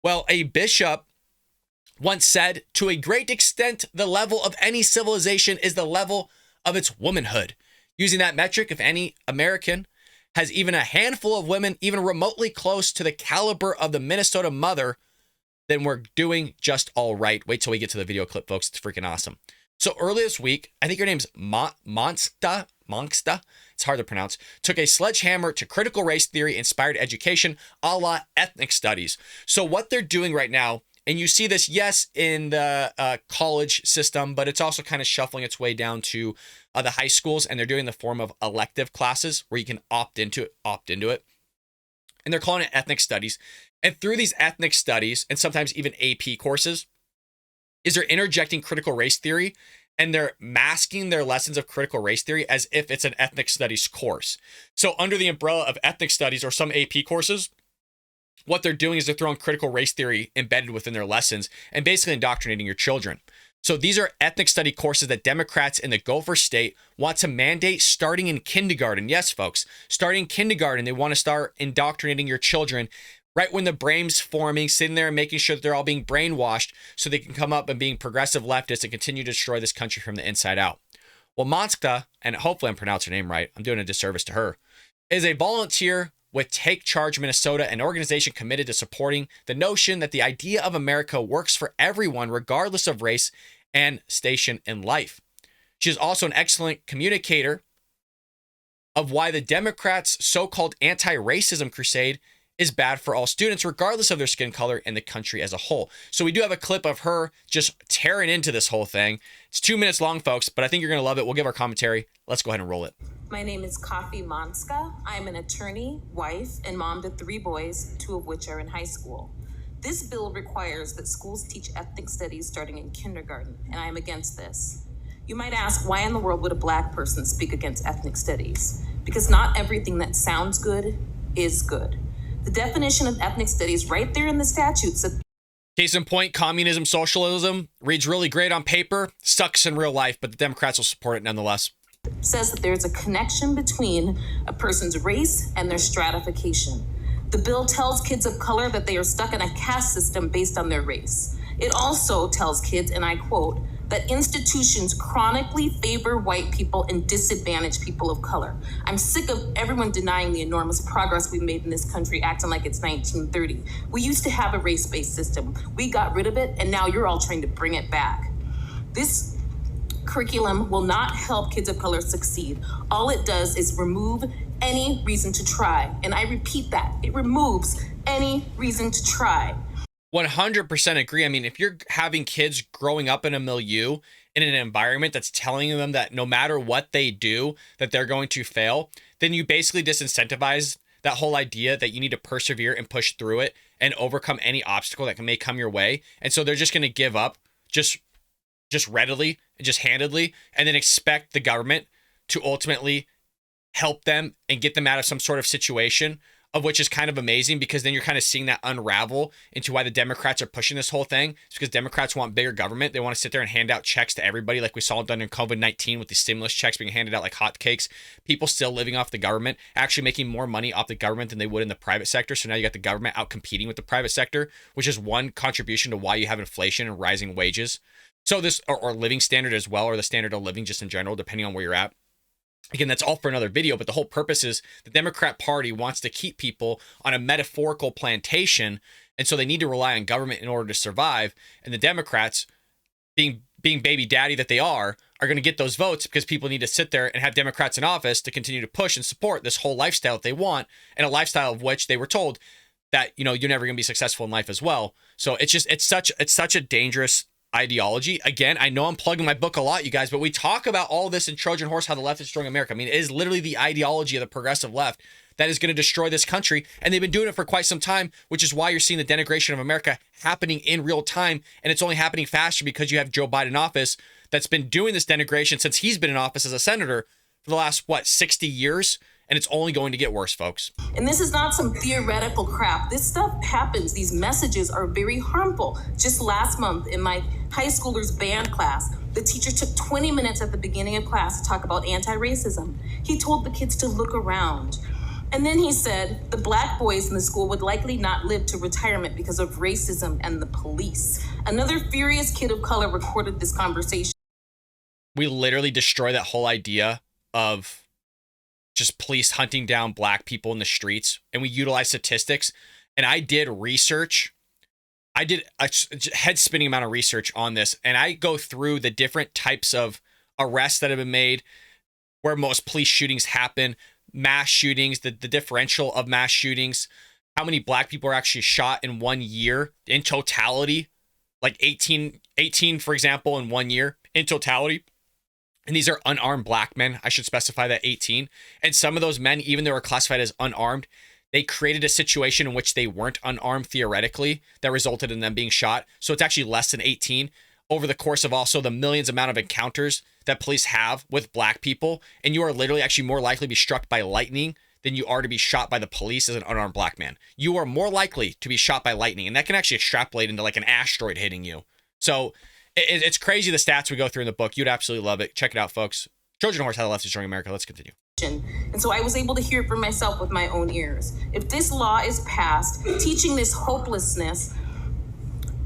Well, a bishop once said, to a great extent, the level of any civilization is the level of its womanhood. Using that metric, if any American has even a handful of women, even remotely close to the caliber of the Minnesota mother, then we're doing just all right. Wait till we get to the video clip, folks. It's freaking awesome. So earlier this week, I think her name's Monztka. It's hard to pronounce. Took a sledgehammer to critical race theory inspired education, a la ethnic studies. So what they're doing right now, and you see this, yes, in the college system, but it's also kind of shuffling its way down to the high schools, and they're doing the form of elective classes where you can opt into it. And they're calling it ethnic studies. And through these ethnic studies, and sometimes even AP courses, is they're interjecting critical race theory, and they're masking their lessons of critical race theory as if it's an ethnic studies course. So under the umbrella of ethnic studies or some AP courses, what they're doing is they're throwing critical race theory embedded within their lessons and basically indoctrinating your children. So these are ethnic study courses that Democrats in the Gopher State want to mandate starting in kindergarten. Yes, folks, starting in kindergarten, they want to start indoctrinating your children right when the brain's forming, sitting there and making sure that they're all being brainwashed so they can come up and being progressive leftists and continue to destroy this country from the inside out. Well, Monztka, and hopefully I'm pronouncing her name right, I'm doing a disservice to her, is a volunteer with Take Charge Minnesota, an organization committed to supporting the notion that the idea of America works for everyone, regardless of race and station in life. She is also an excellent communicator of why the Democrats' so-called anti-racism crusade is bad for all students, regardless of their skin color and the country as a whole. So we do have a clip of her just tearing into this whole thing. It's 2 minutes long, folks, but I think you're going to love it. We'll give our commentary. Let's go ahead and roll it. My name is Kofi Montzka. I'm an attorney, wife, and mom to 3 boys, 2 of which are in high school. This bill requires that schools teach ethnic studies starting in kindergarten, and I am against this. You might ask, why in the world would a Black person speak against ethnic studies? Because not everything that sounds good is good. The definition of ethnic studies right there in the statute says, case in point, communism, socialism reads really great on paper, sucks in real life, but the Democrats will support it nonetheless. Says that there's a connection between a person's race and their stratification. The bill tells kids of color that they are stuck in a caste system based on their race. It also tells kids, and I quote, that institutions chronically favor white people and disadvantage people of color. I'm sick of everyone denying the enormous progress we've made in this country, acting like it's 1930. We used to have a race-based system. We got rid of it, and now you're all trying to bring it back. This curriculum will not help kids of color succeed. All it does is remove any reason to try. And I repeat that, it removes any reason to try. 100% agree. I mean, if you're having kids growing up in a milieu, in an environment that's telling them that no matter what they do, that they're going to fail, then you basically disincentivize that whole idea that you need to persevere and push through it and overcome any obstacle that may come your way. And so they're just going to give up just readily and just handedly, and then expect the government to ultimately help them and get them out of some sort of situation, of which is kind of amazing, because then you're kind of seeing that unravel into why the Democrats are pushing this whole thing. It's because Democrats want bigger government. They want to sit there and hand out checks to everybody like we saw done in COVID-19 with the stimulus checks being handed out like hotcakes. People still living off the government, actually making more money off the government than they would in the private sector. So now you got the government out competing with the private sector, which is one contribution to why you have inflation and rising wages. So this, or living standard as well, or the standard of living just in general, depending on where you're at. Again, that's all for another video, but the whole purpose is the Democrat Party wants to keep people on a metaphorical plantation, and so they need to rely on government in order to survive. And the Democrats, being baby daddy that they are going to get those votes because people need to sit there and have Democrats in office to continue to push and support this whole lifestyle that they want, and a lifestyle of which they were told that, you know, you're never going to be successful in life as well. So it's such a dangerous ideology. Again, I know I'm plugging my book a lot, you guys, but we talk about all this in Trojan Horse, how the left is destroying America. I mean, it is literally the ideology of the progressive left that is going to destroy this country, and they've been doing it for quite some time, which is why you're seeing the denigration of America happening in real time, and it's only happening faster because you have Joe Biden in office that's been doing this denigration since he's been in office as a senator for the last, 60 years? And it's only going to get worse, folks. And this is not some theoretical crap. This stuff happens. These messages are very harmful. Just last month in my high schoolers band class, the teacher took 20 minutes at the beginning of class to talk about anti-racism. He told the kids to look around. And then he said the black boys in the school would likely not live to retirement because of racism and the police. Another furious kid of color recorded this conversation. We literally destroy that whole idea of just police hunting down black people in the streets, and we utilize statistics. And I did research. I did a head-spinning amount of research on this, and I go through the different types of arrests that have been made, where most police shootings happen, mass shootings, the differential of mass shootings, how many black people are actually shot in 1 year in totality, like 18, for example, in 1 year in totality. And these are unarmed black men. I should specify that 18. And some of those men, even though they're classified as unarmed, they created a situation in which they weren't unarmed theoretically that resulted in them being shot. So it's actually less than 18 over the course of also the millions amount of encounters that police have with black people. And you are literally actually more likely to be struck by lightning than you are to be shot by the police as an unarmed black man. You are more likely to be shot by lightning. And that can actually extrapolate into like an asteroid hitting you. So it's crazy the stats we go through in the book. You'd absolutely love it. Check it out, folks. Trojan Horse, How the Left is Destroying America. Let's continue. And so I was able to hear it for myself with my own ears. If this law is passed, teaching this hopelessness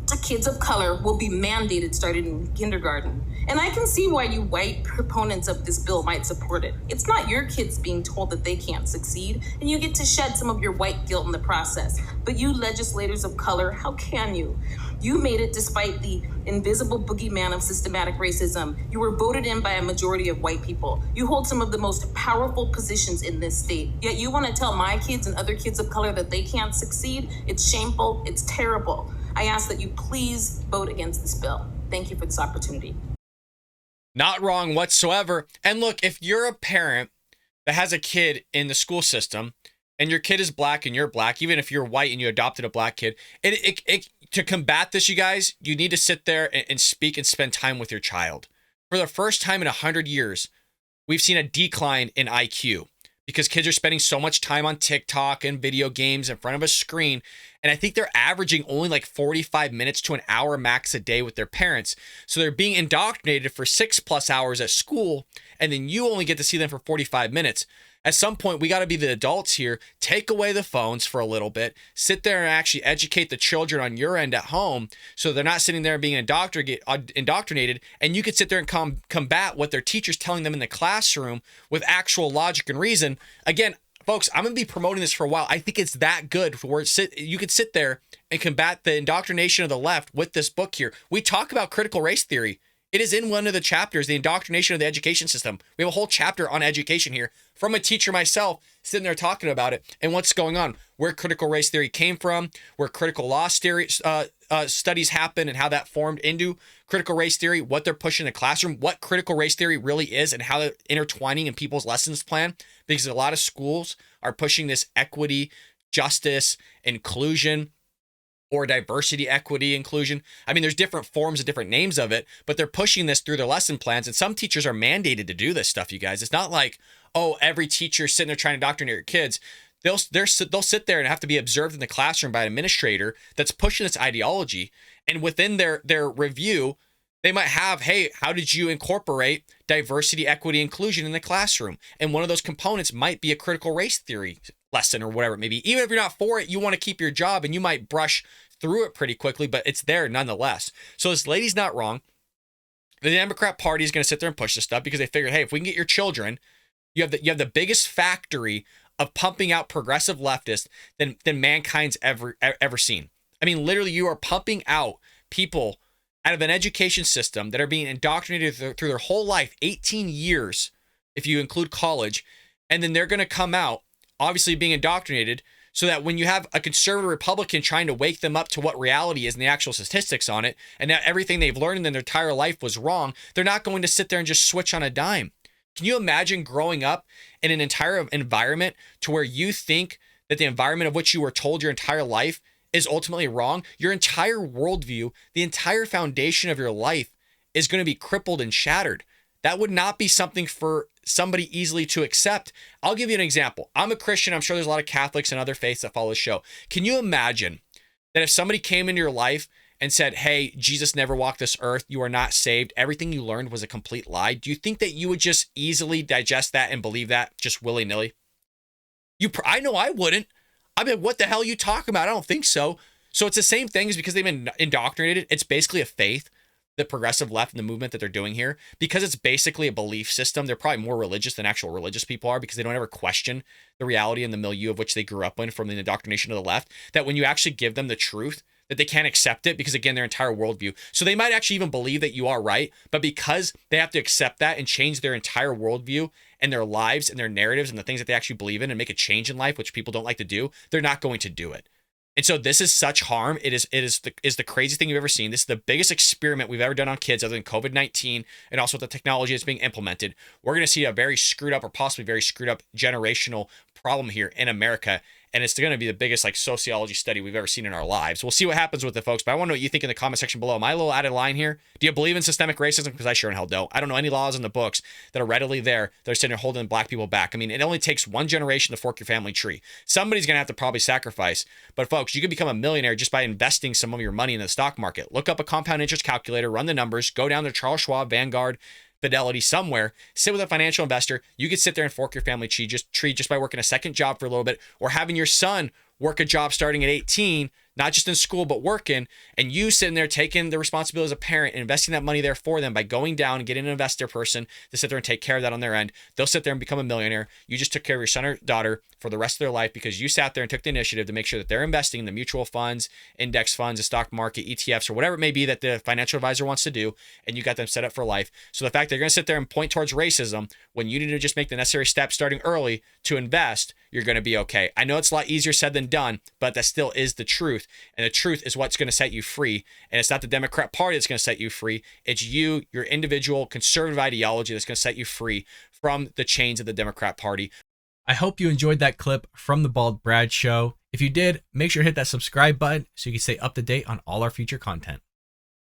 to kids of color will be mandated starting in kindergarten. And I can see why you white proponents of this bill might support it. It's not your kids being told that they can't succeed, and you get to shed some of your white guilt in the process. But you legislators of color, how can you? You made it despite the invisible boogeyman of systematic racism. You were voted in by a majority of white people. You hold some of the most powerful positions in this state. Yet you want to tell my kids and other kids of color that they can't succeed? It's shameful. It's terrible. I ask that you please vote against this bill. Thank you for this opportunity. Not wrong whatsoever. And look, if you're a parent that has a kid in the school system and your kid is black and you're black, even if you're white and you adopted a black kid, to combat this, you guys, you need to sit there and speak and spend time with your child. For the first time in 100 years, we've seen a decline in IQ because kids are spending so much time on TikTok and video games in front of a screen. And I think they're averaging only like 45 minutes to an hour max a day with their parents. So they're being indoctrinated for 6+ hours at school, and then you only get to see them for 45 minutes. At some point, we got to be the adults here, take away the phones for a little bit, sit there and actually educate the children on your end at home so they're not sitting there being indoctrinated, and you could sit there and combat what their teacher's telling them in the classroom with actual logic and reason. Again, folks, I'm going to be promoting this for a while. I think it's that good where you could sit there and combat the indoctrination of the left with this book here. We talk about critical race theory. It is in one of the chapters, the indoctrination of the education system. We have a whole chapter on education here from a teacher myself sitting there talking about it and what's going on, where critical race theory came from, where critical law theory, studies happen and how that formed into critical race theory, what they're pushing in the classroom, what critical race theory really is and how they're intertwining in people's lessons plan. Because a lot of schools are pushing this equity, justice, inclusion, or diversity, equity, inclusion. I mean, there's different forms and different names of it, but they're pushing this through their lesson plans. And some teachers are mandated to do this stuff, you guys. It's not like, oh, every teacher sitting there trying to indoctrinate your kids. They'll sit there and have to be observed in the classroom by an administrator that's pushing this ideology. And within their review, they might have, hey, how did you incorporate diversity, equity, inclusion in the classroom? And one of those components might be a critical race theory lesson or whatever it may be. Even if you're not for it, you want to keep your job and you might brush through it pretty quickly, but it's there nonetheless. So this lady's not wrong. The Democrat Party is going to sit there and push this stuff because they figured, hey, if we can get your children, you have the biggest factory of pumping out progressive leftists than mankind's ever seen. I mean, literally, you are pumping out people out of an education system that are being indoctrinated through their whole life, 18 years, if you include college, and then they're going to come out, obviously being indoctrinated, so that when you have a conservative Republican trying to wake them up to what reality is and the actual statistics on it, and that everything they've learned in their entire life was wrong, they're not going to sit there and just switch on a dime. Can you imagine growing up in an entire environment to where you think that the environment of which you were told your entire life is ultimately wrong? Your entire worldview, the entire foundation of your life is going to be crippled and shattered. That would not be something for somebody easily to accept. I'll give you an example. I'm a Christian. I'm sure there's a lot of Catholics and other faiths that follow the show. Can you imagine that if somebody came into your life and said, hey, Jesus never walked this earth, you are not saved, everything you learned was a complete lie? Do you think that you would just easily digest that and believe that just willy-nilly? I know I wouldn't. I mean, what the hell are you talking about? I don't think so. So it's the same thing as because they've been indoctrinated. It's basically a faith, the progressive left and the movement that they're doing here, because it's basically a belief system. They're probably more religious than actual religious people are because they don't ever question the reality and the milieu of which they grew up in from the indoctrination of the left, that when you actually give them the truth, that they can't accept it because, again, their entire worldview. So they might actually even believe that you are right, but because they have to accept that and change their entire worldview and their lives and their narratives and the things that they actually believe in and make a change in life, which people don't like to do, they're not going to do it. And so this is such harm. It is the craziest thing you've ever seen. This is the biggest experiment we've ever done on kids other than COVID-19 and also with the technology that's being implemented. We're going to see a very screwed up or possibly very screwed up generational problem here in America. And it's going to be the biggest sociology study we've ever seen in our lives. We'll see what happens with it, folks. But I want to know what you think in the comment section below. Am I a little out of line here? Do you believe in systemic racism? Because I sure in hell don't. I don't know any laws in the books that are readily there that are sitting there holding black people back. I mean, it only takes one generation to fork your family tree. Somebody's going to have to probably sacrifice. But folks, you can become a millionaire just by investing some of your money in the stock market. Look up a compound interest calculator, run the numbers, go down to Charles Schwab, Vanguard, Fidelity, somewhere, sit with a financial investor. You could sit there and fork your family tree just by working a second job for a little bit, or having your son work a job starting at 18, not just in school, but working, and you sitting there taking the responsibility as a parent and investing that money there for them by going down and getting an investor person to sit there and take care of that on their end. They'll sit there and become a millionaire. You just took care of your son or daughter for the rest of their life because you sat there and took the initiative to make sure that they're investing in the mutual funds, index funds, the stock market, ETFs, or whatever it may be that the financial advisor wants to do, and you got them set up for life. So the fact that they're going to sit there and point towards racism when you need to just make the necessary steps starting early to invest, you're going to be okay. I know it's a lot easier said than done, but that still is the truth. And the truth is what's going to set you free. And it's not the Democrat Party that's going to set you free. It's you, your individual conservative ideology that's going to set you free from the chains of the Democrat Party. I hope you enjoyed that clip from the Bald Brad Show. If you did, make sure to hit that subscribe button so you can stay up to date on all our future content.